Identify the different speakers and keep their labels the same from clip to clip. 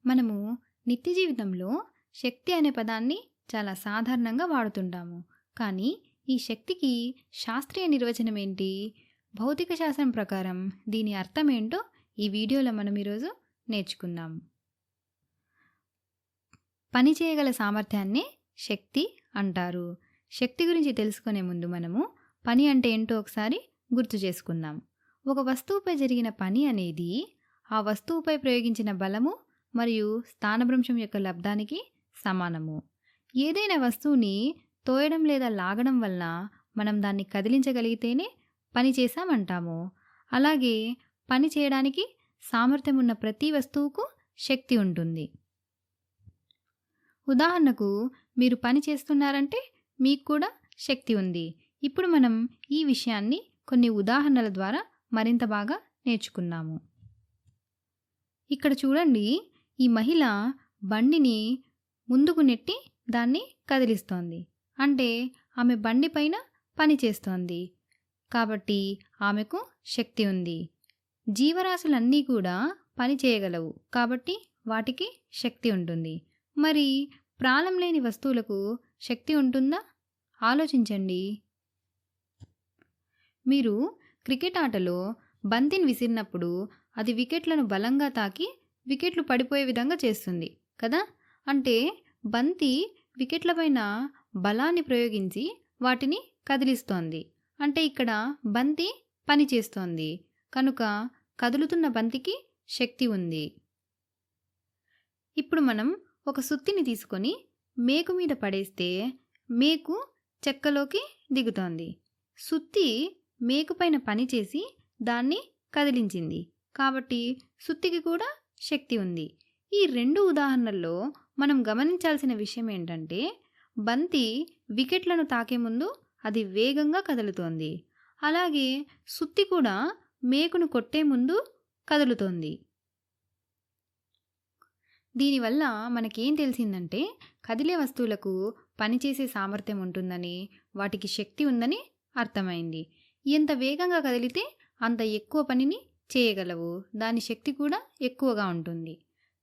Speaker 1: మనము నిత్య జీవితంలో శక్తి అనే పదాన్ని చాలా సాధారణంగా వాడుతుంటాము. కానీ ఈ శక్తికి శాస్త్రీయ నిర్వచనం ఏంటి? భౌతిక శాస్త్రం ప్రకారం దీని అర్థం ఏంటో ఈ వీడియోలో మనం ఈరోజు నేర్చుకుందాం. పని చేయగల సామర్థ్యాన్నే శక్తి అంటారు. శక్తి గురించి తెలుసుకునే ముందు మనము పని అంటే ఏంటో ఒకసారి గుర్తు చేసుకుందాం. ఒక వస్తువుపై జరిగిన పని అనేది ఆ వస్తువుపై ప్రయోగించిన బలము మరియు స్థానభ్రంశం యొక్క లబ్ధానికి సమానము. ఏదైనా వస్తువుని తోయడం లేదా లాగడం వలన మనం దాన్ని కదిలించగలిగితేనే పని చేశామంటాము. అలాగే పని చేయడానికి సామర్థ్యం ఉన్న ప్రతి వస్తువుకు శక్తి ఉంటుంది. ఉదాహరణకు మీరు పని చేస్తున్నారంటే మీకు కూడా శక్తి ఉంది. ఇప్పుడు మనం ఈ విషయాన్ని కొన్ని ఉదాహరణల ద్వారా మరింత బాగా నేర్చుకున్నాము. ఇక్కడ చూడండి, ఈ మహిళ బండిని ముందుకు నెట్టి దాన్ని కదిలిస్తోంది. అంటే ఆమె బండి పైన పని చేస్తోంది కాబట్టి ఆమెకు శక్తి ఉంది. జీవరాశులన్నీ కూడా పని చేయగలవు కాబట్టి వాటికి శక్తి ఉంటుంది. మరి ప్రాణం లేని వస్తువులకు శక్తి ఉంటుందా? ఆలోచించండి. మీరు క్రికెట్ ఆటలో బంతిని విసిరినప్పుడు అది వికెట్లను బలంగా తాకి వికెట్లు పడిపోయే విధంగా చేస్తుంది కదా. అంటే బంతి వికెట్లపైన బలాన్ని ప్రయోగించి వాటిని కదిలిస్తోంది. అంటే ఇక్కడ బంతి పని చేస్తోంది కనుక కదులుతున్న బంతికి శక్తి ఉంది. ఇప్పుడు మనం ఒక సుత్తిని తీసుకొని మేకు మీద పడేస్తే మేకు చెక్కలోకి దిగుతోంది. సుత్తి మేకుపైన పనిచేసి దాన్ని కదిలించింది కాబట్టి సుత్తికి కూడా శక్తి ఉంది. ఈ రెండు ఉదాహరణల్లో మనం గమనించాల్సిన విషయం ఏంటంటే బంతి వికెట్లను తాకే ముందు అది వేగంగా కదులుతోంది. అలాగే సుత్తి కూడా మేకును కొట్టే ముందు కదులుతోంది. దీనివల్ల మనకేం తెలిసిందంటే కదిలే వస్తువులకు పనిచేసే సామర్థ్యం ఉంటుందని, వాటికి శక్తి ఉందని అర్థమైంది. ఎంత వేగంగా కదిలితే అంత ఎక్కువ పనిని చేయగలవు. దాని శక్తి కూడా ఎక్కువగా ఉంటుంది.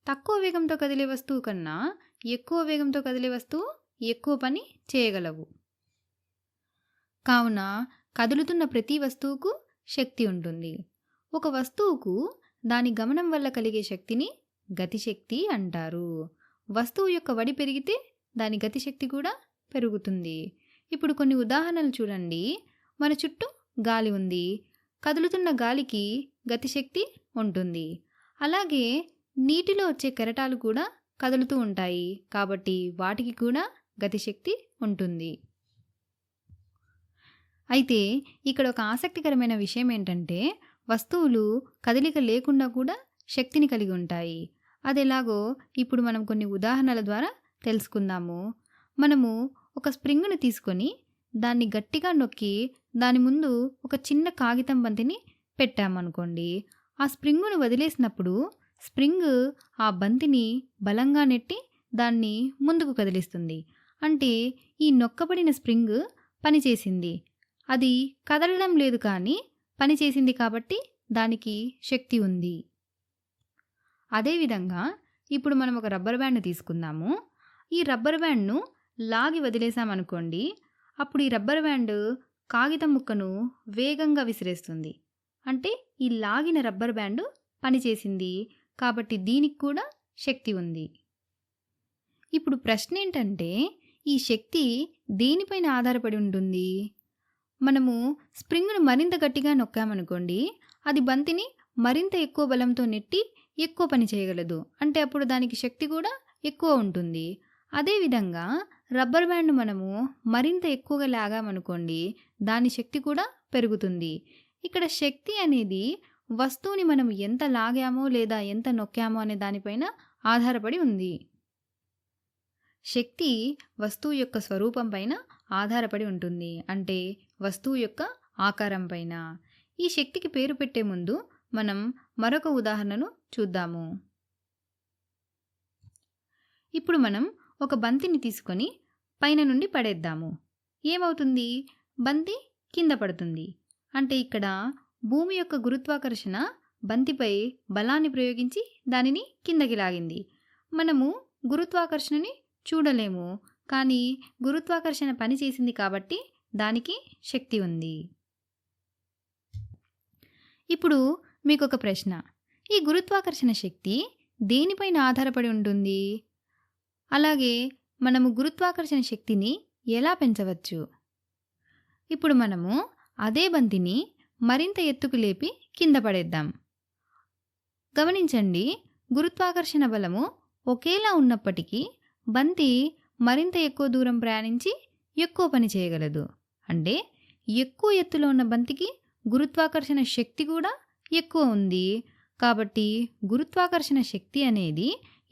Speaker 1: తక్కువ వేగంతో కదిలే వస్తువు కన్నా ఎక్కువ వేగంతో కదిలే వస్తువు ఎక్కువ పని చేయగలవు. కావున కదులుతున్న ప్రతి వస్తువుకు శక్తి ఉంటుంది. ఒక వస్తువుకు దాని గమనం వల్ల కలిగే శక్తిని గతిశక్తి అంటారు. వస్తువు యొక్క వడి పెరిగితే దాని గతిశక్తి కూడా పెరుగుతుంది. ఇప్పుడు కొన్ని ఉదాహరణలు చూడండి. మన చుట్టూ గాలి ఉంది. కదులుతున్న గాలికి గతిశక్తి ఉంటుంది. అలాగే నీటిలో వచ్చే కెరటాలు కూడా కదులుతూ ఉంటాయి కాబట్టి వాటికి కూడా గతిశక్తి ఉంటుంది. అయితే ఇక్కడ ఒక ఆసక్తికరమైన విషయం ఏంటంటే వస్తువులు కదలిక లేకుండా కూడా శక్తిని కలిగి ఉంటాయి. అదెలాగో ఇప్పుడు మనం కొన్ని ఉదాహరణల ద్వారా తెలుసుకుందాము. మనము ఒక స్ప్రింగ్ను తీసుకొని దాన్ని గట్టిగా నొక్కి దాని ముందు ఒక చిన్న కాగితం బంతిని పెట్టామనుకోండి. ఆ స్ప్రింగును వదిలేసినప్పుడు స్ప్రింగ్ ఆ బంతిని బలంగా నెట్టి దాన్ని ముందుకు కదిలిస్తుంది. అంటే ఈ నొక్కబడిన స్ప్రింగ్ పనిచేసింది. అది కదలడం లేదు కానీ పనిచేసింది కాబట్టి దానికి శక్తి ఉంది. అదేవిధంగా ఇప్పుడు మనం ఒక రబ్బర్ బ్యాండ్ను తీసుకుందాము. ఈ రబ్బర్ బ్యాండ్ను లాగి వదిలేసామనుకోండి. అప్పుడు ఈ రబ్బర్ బ్యాండ్ కాగితం ముక్కను వేగంగా విసిరేస్తుంది. అంటే ఈ లాగిన రబ్బర్ బ్యాండ్ పనిచేసింది కాబట్టి దీనికి కూడా శక్తి ఉంది. ఇప్పుడు ప్రశ్న ఏంటంటే ఈ శక్తి దేనిపైన ఆధారపడి ఉంటుంది? మనము స్ప్రింగ్ను మరింత గట్టిగా నొక్కామనుకోండి. అది బంతిని మరింత ఎక్కువ బలంతో నెట్టి ఎక్కువ పని చేయగలదు. అంటే అప్పుడు దానికి శక్తి కూడా ఎక్కువ ఉంటుంది. అదేవిధంగా రబ్బర్ బ్యాండ్ మనము మరింత ఎక్కువగా లాగామనుకోండి, దాని శక్తి కూడా పెరుగుతుంది. ఇక్కడ శక్తి అనేది వస్తువుని మనం ఎంత లాగామో లేదా ఎంత నొక్కామో అనే దానిపైన ఆధారపడి ఉంది. శక్తి వస్తువు యొక్క స్వరూపం పైన ఆధారపడి ఉంటుంది. అంటే వస్తువు యొక్క ఆకారం పైన. ఈ శక్తికి పేరు పెట్టే ముందు మనం మరొక ఉదాహరణను చూద్దాము. ఇప్పుడు మనం ఒక బంతిని తీసుకొని పైన నుండి పడేద్దాము. ఏమవుతుంది? బంతి కింద పడుతుంది. అంటే ఇక్కడ భూమి యొక్క గురుత్వాకర్షణ బంతిపై బలాన్ని ప్రయోగించి దానిని కిందకి లాగింది. మనము గురుత్వాకర్షణని చూడలేము. కానీ గురుత్వాకర్షణ పని చేసింది కాబట్టి దానికి శక్తి ఉంది. ఇప్పుడు మీకొక ప్రశ్న. ఈ గురుత్వాకర్షణ శక్తి దేనిపైన ఆధారపడి ఉంటుంది? అలాగే మనము గురుత్వాకర్షణ శక్తిని ఎలా పెంచవచ్చు? ఇప్పుడు మనము అదే బంతిని మరింత ఎత్తుకు లేపి కింద పడేద్దాం. గమనించండి, గురుత్వాకర్షణ బలము ఒకేలా ఉన్నప్పటికీ బంతి మరింత ఎక్కువ దూరం ప్రయాణించి ఎక్కువ పని చేయగలదు. అంటే ఎక్కువ ఎత్తులో ఉన్న బంతికి గురుత్వాకర్షణ శక్తి కూడా ఎక్కువ ఉంది. కాబట్టి గురుత్వాకర్షణ శక్తి అనేది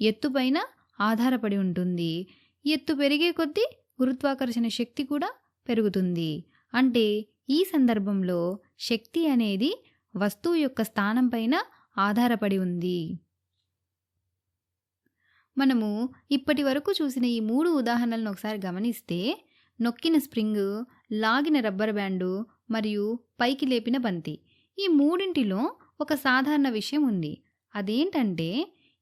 Speaker 1: ఎత్తుపైన ఆధారపడి ఉంటుంది. ఎత్తు పెరిగే కొద్దీ గురుత్వాకర్షణ శక్తి కూడా పెరుగుతుంది. అంటే ఈ సందర్భంలో శక్తి అనేది వస్తువు యొక్క స్థానం పైన ఆధారపడి ఉంది. మనము ఇప్పటి వరకు చూసిన ఈ 3 ఉదాహరణలను ఒకసారి గమనిస్తే, నొక్కిన స్ప్రింగు, లాగిన రబ్బర్ బ్యాండు మరియు పైకి లేపిన బంతి, ఈ మూడింటిలో ఒక సాధారణ విషయం ఉంది. అదేంటంటే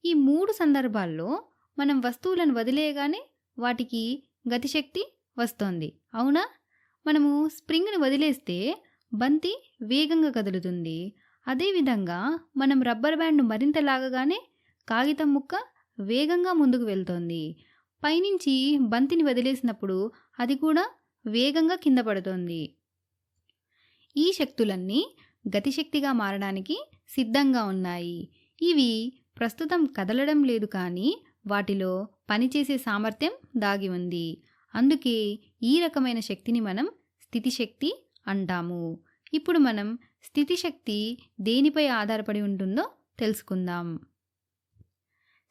Speaker 1: ఈ 3 సందర్భాల్లో మనం వస్తువులను వదిలేయగానే వాటికి గతిశక్తి వస్తోంది. అవునా? మనము స్ప్రింగ్ని వదిలేస్తే బంతి వేగంగా కదులుతుంది. అదేవిధంగా మనం రబ్బర్ బ్యాండ్ను మరింత లాగగానే కాగితం ముక్క వేగంగా ముందుకు వెళ్తోంది. పైనుంచి బంతిని వదిలేసినప్పుడు అది కూడా వేగంగా కింద పడుతోంది. ఈ శక్తులన్నీ గతిశక్తిగా మారడానికి సిద్ధంగా ఉన్నాయి. ఇవి ప్రస్తుతం కదలడం లేదు, కానీ వాటిలో పనిచేసే సామర్థ్యం దాగి ఉంది. అందుకే ఈ రకమైన శక్తిని మనం స్థితిశక్తి అంటాము. ఇప్పుడు మనం స్థితిశక్తి దేనిపై ఆధారపడి ఉంటుందో తెలుసుకుందాం.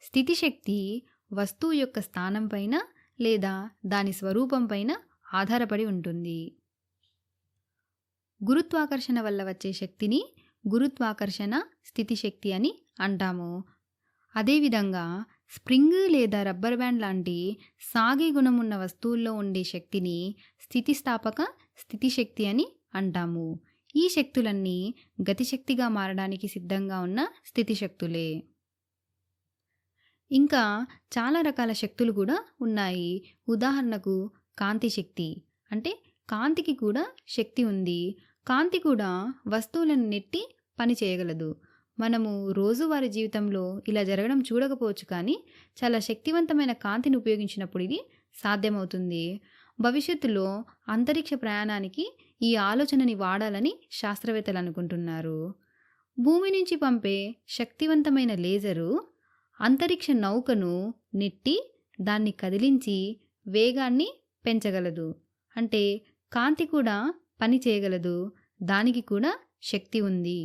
Speaker 1: స్థితిశక్తి వస్తువు యొక్క స్థానం పైన లేదా దాని స్వరూపం పైన ఆధారపడి ఉంటుంది. గురుత్వాకర్షణ వల్ల వచ్చే శక్తిని గురుత్వాకర్షణ స్థితిశక్తి అని అంటాము. అదేవిధంగా స్ప్రింగ్ లేదా రబ్బర్ బ్యాండ్ లాంటి సాగే గుణం ఉన్న వస్తువుల్లో ఉండే శక్తిని స్థితిస్థాపక స్థితిశక్తి అని అంటాము. ఈ శక్తులన్నీ గతిశక్తిగా మారడానికి సిద్ధంగా ఉన్న స్థితిశక్తులే. ఇంకా చాలా రకాల శక్తులు కూడా ఉన్నాయి. ఉదాహరణకు కాంతి శక్తి. అంటే కాంతికి కూడా శక్తి ఉంది. కాంతి కూడా వస్తువులను నెట్టి పని చేయగలదు. మనము రోజువారీ జీవితంలో ఇలా జరగడం చూడకపోవచ్చు, కానీ చాలా శక్తివంతమైన కాంతిని ఉపయోగించినప్పుడు ఇది సాధ్యమవుతుంది. భవిష్యత్తులో అంతరిక్ష ప్రయాణానికి ఈ ఆలోచనని వాడాలని శాస్త్రవేత్తలు అనుకుంటున్నారు. భూమి నుంచి పంపే శక్తివంతమైన లేజరు అంతరిక్ష నౌకను నెట్టి దాన్ని కదిలించి వేగాన్ని పెంచగలదు. అంటే కాంతి కూడా పని చేయగలదు. దానికి కూడా శక్తి ఉంది.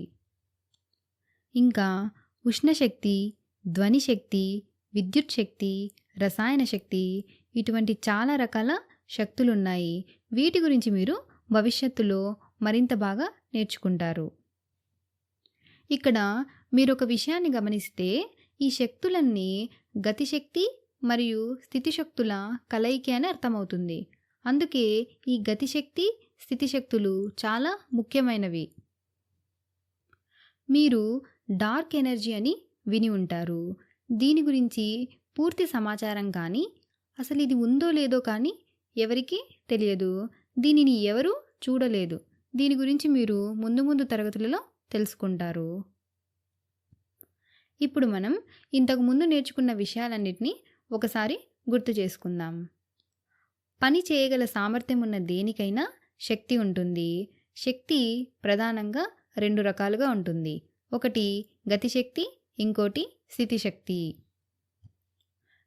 Speaker 1: ఇంకా ఉష్ణశక్తి, ధ్వని శక్తి, విద్యుత్ శక్తి, రసాయన శక్తి, ఇటువంటి చాలా రకాల శక్తులున్నాయి. వీటి గురించి మీరు భవిష్యత్తులో మరింత బాగా నేర్చుకుంటారు. ఇక్కడ మీరు ఒక విషయాన్ని గమనిస్తే, ఈ శక్తులన్నీ గతిశక్తి మరియు స్థితిశక్తుల కలయిక అని అర్థమవుతుంది. అందుకే ఈ గతిశక్తి, స్థితిశక్తులు చాలా ముఖ్యమైనవి. మీరు డార్క్ ఎనర్జీ అని విని ఉంటారు. దీని గురించి పూర్తి సమాచారం కానీ, అసలు ఇది ఉందో లేదో కానీ ఎవరికీ తెలియదు. దీనిని ఎవరూ చూడలేదు. దీని గురించి మీరు ముందు ముందు తరగతులలో తెలుసుకుంటారు. ఇప్పుడు మనం ఇంతకు ముందు నేర్చుకున్న విషయాలన్నిటినీ ఒకసారి గుర్తు చేసుకుందాం. పని చేయగల సామర్థ్యం ఉన్న దేనికైనా శక్తి ఉంటుంది. శక్తి ప్రధానంగా 2 రకాలుగా ఉంటుంది. ఒకటి గతిశక్తి, ఇంకోటి స్థితిశక్తి.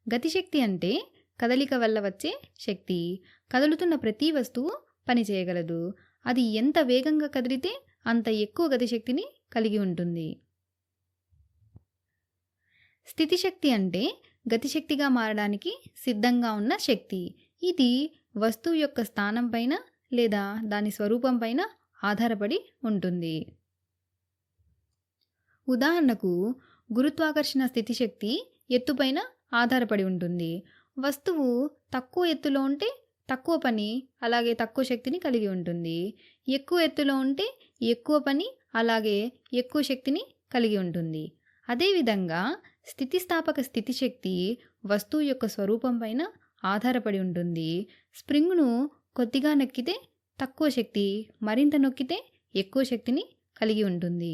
Speaker 1: గతిశక్తి అంటే కదలిక వల్ల వచ్చే శక్తి. కదులుతున్న ప్రతి వస్తువు పని చేయగలదు. అది ఎంత వేగంగా కదిలితే అంత ఎక్కువ గతిశక్తిని కలిగి ఉంటుంది. స్థితిశక్తి అంటే గతిశక్తిగా మారడానికి సిద్ధంగా ఉన్న శక్తి. ఇది వస్తువు యొక్క స్థానం పైన లేదా దాని స్వరూపం పైన ఆధారపడి ఉంటుంది. ఉదాహరణకు గురుత్వాకర్షణ స్థితిశక్తి ఎత్తుపైన ఆధారపడి ఉంటుంది. వస్తువు తక్కువ ఎత్తులో ఉంటే తక్కువ పని, అలాగే తక్కువ శక్తిని కలిగి ఉంటుంది. ఎక్కువ ఎత్తులో ఉంటే ఎక్కువ పని, అలాగే ఎక్కువ శక్తిని కలిగి ఉంటుంది. అదేవిధంగా స్థితిస్థాపక స్థితి శక్తి వస్తువు యొక్క స్వరూపం పైన ఆధారపడి ఉంటుంది. స్ప్రింగ్‌ను కొద్దిగా నొక్కితే తక్కువ శక్తి, మరింత నొక్కితే ఎక్కువ శక్తిని కలిగి ఉంటుంది.